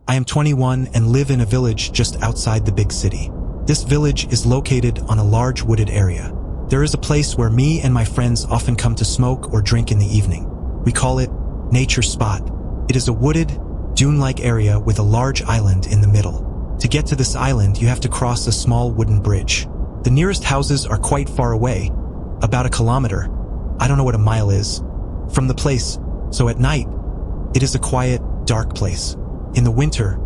I am 21 and live in a village just outside the big city. This village is located on a large wooded area. There is a place where me and my friends often come to smoke or drink in the evening. We call it Nature Spot. It is a wooded, dune-like area with a large island in the middle. To get to this island, you have to cross a small wooden bridge. The nearest houses are quite far away, about 1 kilometer. I don't know what a mile is, from the place, so at night, it is a quiet, dark place. In the winter,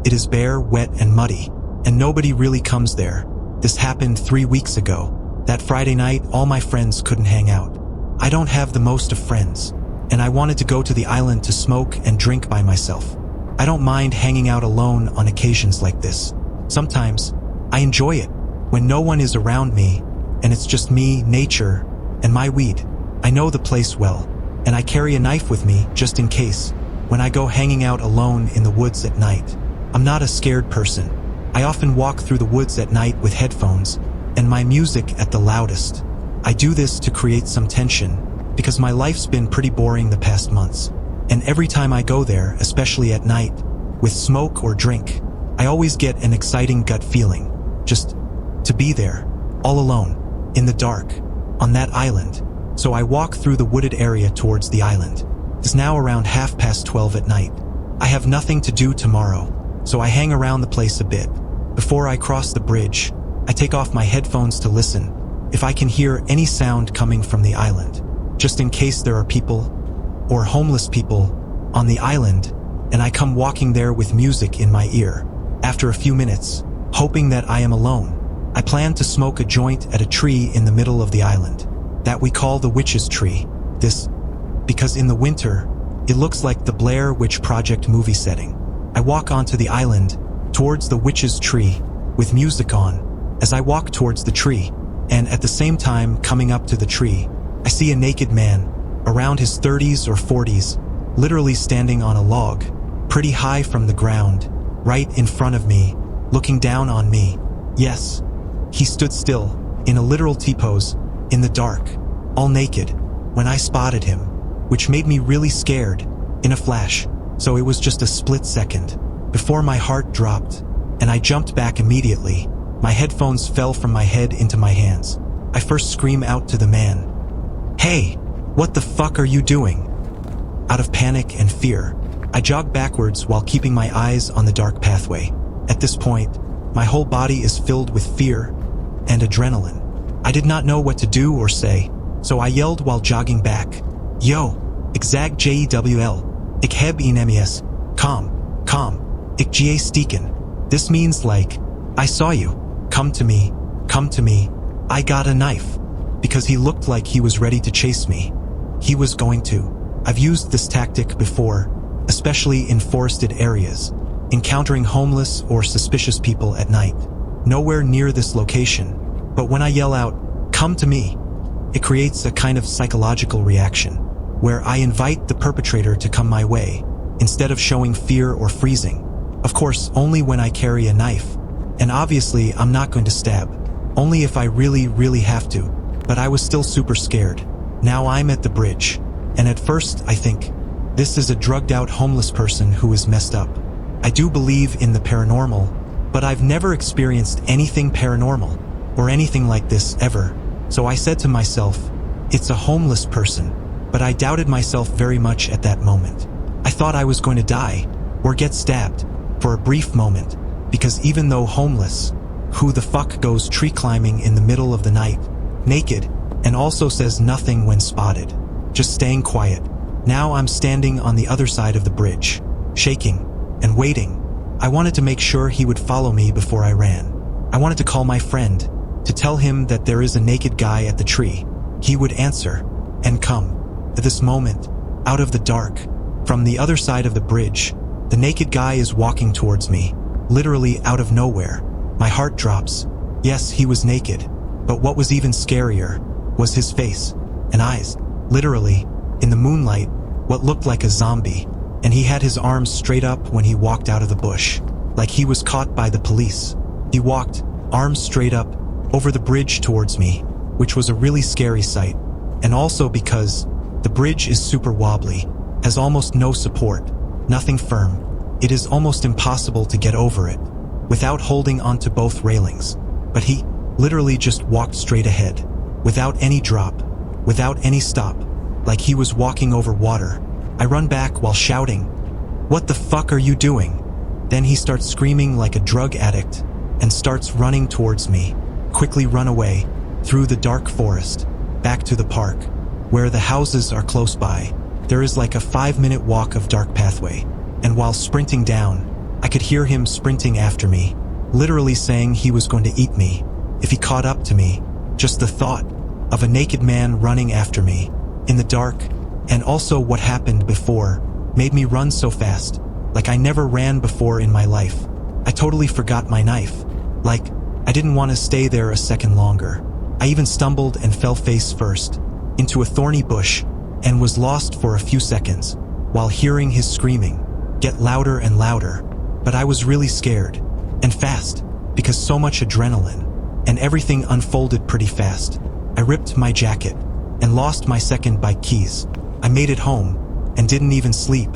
it is bare, wet, and muddy, and nobody really comes there. This happened 3 weeks ago. That Friday night, all my friends couldn't hang out. I don't have the most of friends, and I wanted to go to the island to smoke and drink by myself. I don't mind hanging out alone on occasions like this. Sometimes, I enjoy it, when no one is around me, and it's just me, nature, and my weed. I know the place well, and I carry a knife with me just in case, when I go hanging out alone in the woods at night. I'm not a scared person. I often walk through the woods at night with headphones, and my music at the loudest. I do this to create some tension, because my life's been pretty boring the past months. And every time I go there, especially at night, with smoke or drink, I always get an exciting gut feeling, just to be there, all alone, in the dark, on that island. So I walk through the wooded area towards the island. It's now around 12:30 at night. I have nothing to do tomorrow, so I hang around the place a bit. Before I cross the bridge, I take off my headphones to listen, if I can hear any sound coming from the island, just in case there are people, or homeless people, on the island, and I come walking there with music in my ear. After a few minutes, hoping that I am alone, I plan to smoke a joint at a tree in the middle of the island, that we call the Witch's Tree. This, because in the winter, it looks like the Blair Witch Project movie setting. I walk onto the island, towards the Witch's Tree, with music on, as I walk towards the tree, and at the same time coming up to the tree, I see a naked man, around his 30s or 40s, literally standing on a log, pretty high from the ground, right in front of me, looking down on me. Yes, he stood still, in a literal T-pose, in the dark, all naked, when I spotted him, which made me really scared, in a flash, so it was just a split second, before my heart dropped, and I jumped back immediately. My headphones fell from my head into my hands. I first scream out to the man, "Hey, what the fuck are you doing?" Out of panic and fear, I jog backwards while keeping my eyes on the dark pathway. At this point, my whole body is filled with fear and adrenaline. I did not know what to do or say, so I yelled while jogging back, "Yo, ik zag JEWL, ik heb een mes, kom, ik ga steken." This means like, I saw you, come to me, I got a knife. Because he looked like he was ready to chase me. He was going to. I've used this tactic before, especially in forested areas, encountering homeless or suspicious people at night. Nowhere near this location, but when I yell out, "Come to me," it creates a kind of psychological reaction, where I invite the perpetrator to come my way, instead of showing fear or freezing. Of course, only when I carry a knife, and obviously I'm not going to stab, only if I really have to. But I was still super scared. Now I'm at the bridge, and at first I think, this is a drugged out homeless person who is messed up. I do believe in the paranormal, but I've never experienced anything paranormal, or anything like this ever. So I said to myself, it's a homeless person, but I doubted myself very much at that moment. I thought I was going to die, or get stabbed, for a brief moment, because even though homeless, who the fuck goes tree climbing in the middle of the night, naked, and also says nothing when spotted, just staying quiet. Now I'm standing on the other side of the bridge, shaking, and waiting. I wanted to make sure he would follow me before I ran. I wanted to call my friend, to tell him that there is a naked guy at the tree. He would answer, and come. At this moment, out of the dark, from the other side of the bridge, the naked guy is walking towards me, literally out of nowhere. My heart drops. Yes, he was naked, but what was even scarier was his face and eyes, literally, in the moonlight, what looked like a zombie, and he had his arms straight up when he walked out of the bush, like he was caught by the police. He walked, arms straight up, over the bridge towards me, which was a really scary sight, and also because the bridge is super wobbly, has almost no support, nothing firm. It is almost impossible to get over it without holding onto both railings. But he literally just walked straight ahead, without any drop, without any stop, like he was walking over water. I run back while shouting, "What the fuck are you doing?" Then he starts screaming like a drug addict and starts running towards me. Quickly run away, through the dark forest, back to the park, where the houses are close by. There is like a 5-minute walk of dark pathway, and while sprinting down, I could hear him sprinting after me, literally saying he was going to eat me if he caught up to me. Just the thought of a naked man running after me in the dark, and also what happened before, made me run so fast, like I never ran before in my life. I totally forgot my knife, like I didn't want to stay there a second longer. I even stumbled and fell face first into a thorny bush and was lost for a few seconds while hearing his screaming get louder and louder. But I was really scared and fast because so much adrenaline, and everything unfolded pretty fast. I ripped my jacket and lost my second bike keys. I made it home and didn't even sleep.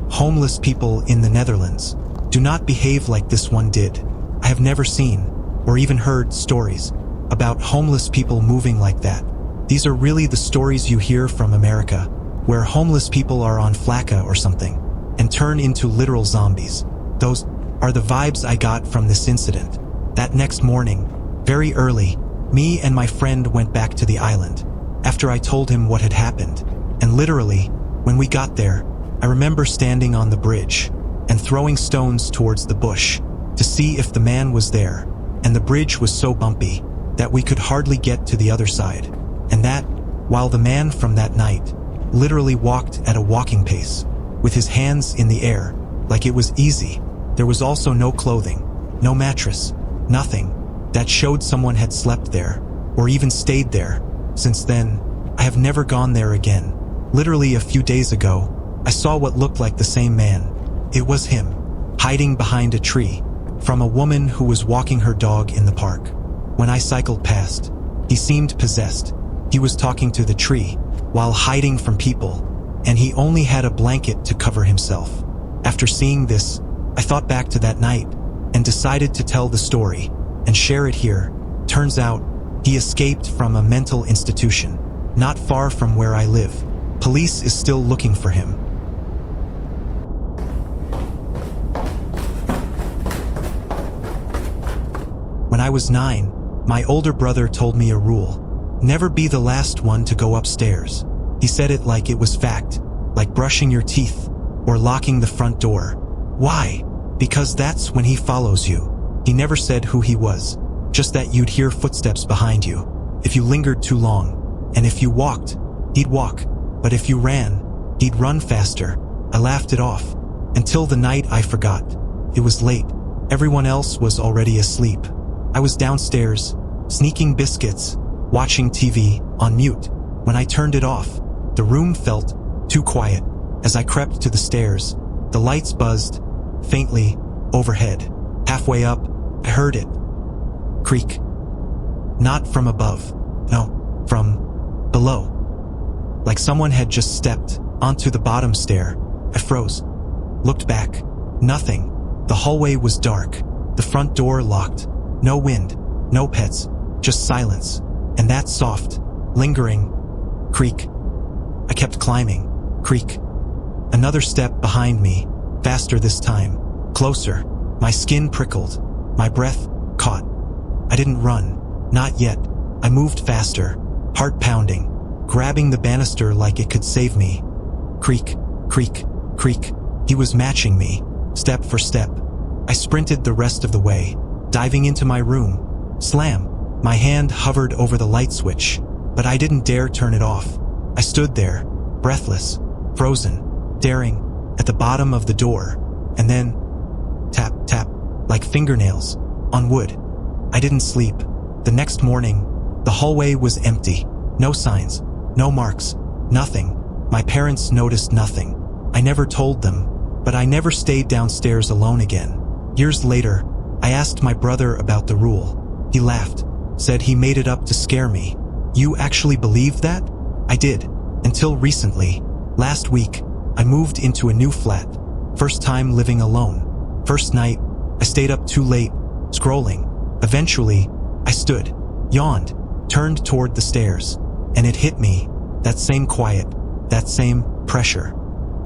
Homeless people in the Netherlands do not behave like this one did. I have never seen or even heard stories about homeless people moving like that. These are really the stories you hear from America, where homeless people are on flakka or something and turn into literal zombies. Those are the vibes I got from this incident. That next morning, very early, me and my friend went back to the island after I told him what had happened. And literally, when we got there, I remember standing on the bridge and throwing stones towards the bush to see if the man was there. And the bridge was so bumpy that we could hardly get to the other side. And that, while the man from that night literally walked at a walking pace, with his hands in the air, like it was easy. There was also no clothing, no mattress, nothing that showed someone had slept there, or even stayed there. Since then, I have never gone there again. Literally a few days ago, I saw what looked like the same man. It was him, hiding behind a tree, from a woman who was walking her dog in the park. When I cycled past, he seemed possessed. He was talking to the tree, while hiding from people, and he only had a blanket to cover himself. After seeing this, I thought back to that night, and decided to tell the story, and share it here. Turns out, he escaped from a mental institution, not far from where I live. Police is still looking for him. When I was 9, my older brother told me a rule. Never be the last one to go upstairs. He said it like it was fact, like brushing your teeth or locking the front door. Why? Because that's when he follows you. He never said who he was, just that you'd hear footsteps behind you if you lingered too long. And if you walked, he'd walk. But if you ran, he'd run faster. I laughed it off until the night I forgot. It was late. Everyone else was already asleep. I was downstairs, sneaking biscuits, watching TV on mute. When I turned it off, the room felt too quiet. As I crept to the stairs, the lights buzzed faintly overhead. Halfway up, I heard it creak. Not from above, no, from below. Like someone had just stepped onto the bottom stair. I froze, looked back. Nothing. The hallway was dark, the front door locked. No wind, no pets, just silence. And that soft, lingering creak. I kept climbing. Creak. Another step behind me, faster this time, closer. My skin prickled, my breath caught. I didn't run, not yet. I moved faster, heart pounding, grabbing the banister like it could save me. Creak, creak, creak. He was matching me, step for step. I sprinted the rest of the way, diving into my room. Slam. My hand hovered over the light switch, but I didn't dare turn it off. I stood there, breathless, frozen, staring at the bottom of the door, and then tap, tap, like fingernails on wood. I didn't sleep. The next morning, the hallway was empty. No signs, no marks, nothing. My parents noticed nothing. I never told them, but I never stayed downstairs alone again. Years later, I asked my brother about the rule. He laughed, said he made it up to scare me. You actually believe that? I did, until recently. Last week, I moved into a new flat. First time living alone. First night, I stayed up too late, scrolling. Eventually, I stood, yawned, turned toward the stairs, and it hit me. That same quiet, that same pressure.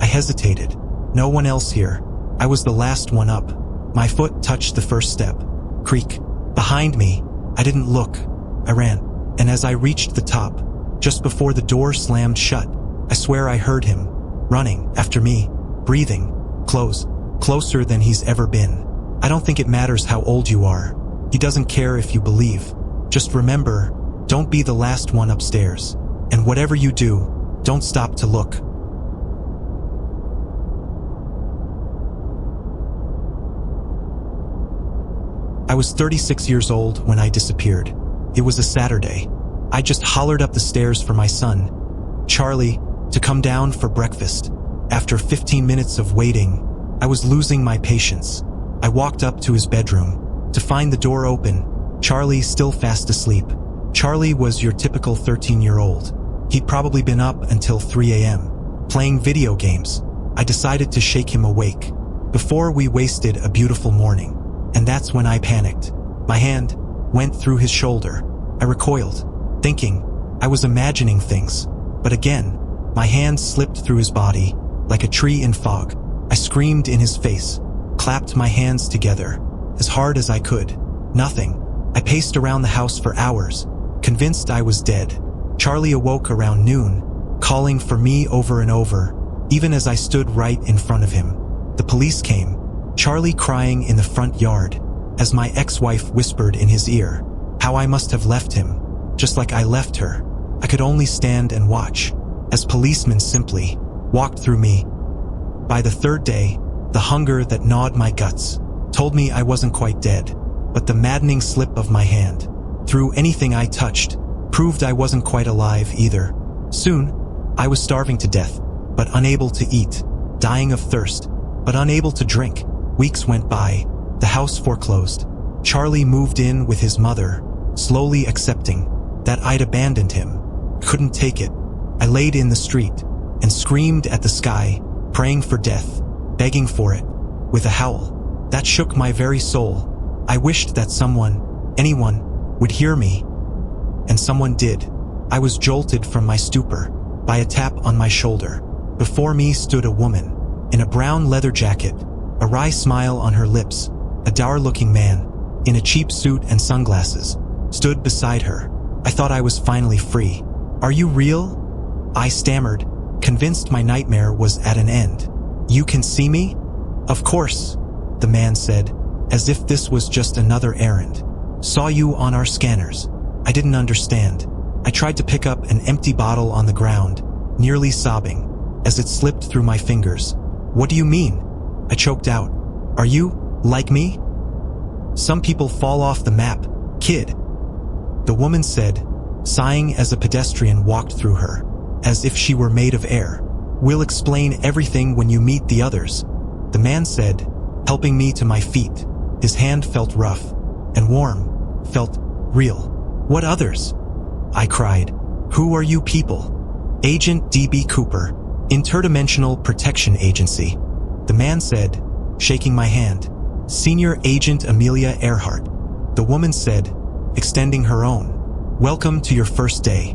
I hesitated. No one else here. I was the last one up. My foot touched the first step. Creak. Behind me. I didn't look. I ran. And as I reached the top, just before the door slammed shut, I swear I heard him, running after me, breathing, closer than he's ever been. I don't think it matters how old you are. He doesn't care if you believe. Just remember, don't be the last one upstairs. And whatever you do, don't stop to look. I was 36 years old when I disappeared. It was a Saturday. I just hollered up the stairs for my son, Charlie, to come down for breakfast. After 15 minutes of waiting, I was losing my patience. I walked up to his bedroom to find the door open, Charlie still fast asleep. Charlie was your typical 13-year-old. He'd probably been up until 3 a.m., playing video games. I decided to shake him awake before we wasted a beautiful morning. And that's when I panicked. My hand went through his shoulder. I recoiled, thinking I was imagining things. But again, my hand slipped through his body like a tree in fog. I screamed in his face, clapped my hands together as hard as I could. Nothing. I paced around the house for hours, convinced I was dead. Charlie awoke around noon, calling for me over and over, even as I stood right in front of him. The police came, Charlie crying in the front yard, as my ex-wife whispered in his ear how I must have left him, just like I left her. I could only stand and watch, as policemen simply walked through me. By the third day, the hunger that gnawed my guts told me I wasn't quite dead, but the maddening slip of my hand through anything I touched proved I wasn't quite alive either. Soon, I was starving to death, but unable to eat, dying of thirst, but unable to drink. Weeks went by. The house foreclosed. Charlie moved in with his mother, slowly accepting that I'd abandoned him. Couldn't take it. I laid in the street and screamed at the sky, praying for death, begging for it, with a howl that shook my very soul. I wished that someone, anyone, would hear me. And someone did. I was jolted from my stupor by a tap on my shoulder. Before me stood a woman in a brown leather jacket, a wry smile on her lips. A dour-looking man in a cheap suit and sunglasses stood beside her. I thought I was finally free. "Are you real?" I stammered, convinced my nightmare was at an end. "You can see me?" "Of course," the man said, as if this was just another errand. "Saw you on our scanners." I didn't understand. I tried to pick up an empty bottle on the ground, nearly sobbing, as it slipped through my fingers. "What do you mean?" I choked out. "Are you like me? Some people fall off the map, kid." The woman said, sighing as a pedestrian walked through her, as if she were made of air. "We'll explain everything when you meet the others," the man said, helping me to my feet. His hand felt rough and warm, felt real. "What others?" I cried. "Who are you people?" "Agent D.B. Cooper, Interdimensional Protection Agency," the man said, shaking my hand. "Senior Agent Amelia Earhart," the woman said, extending her own. "Welcome to your first day."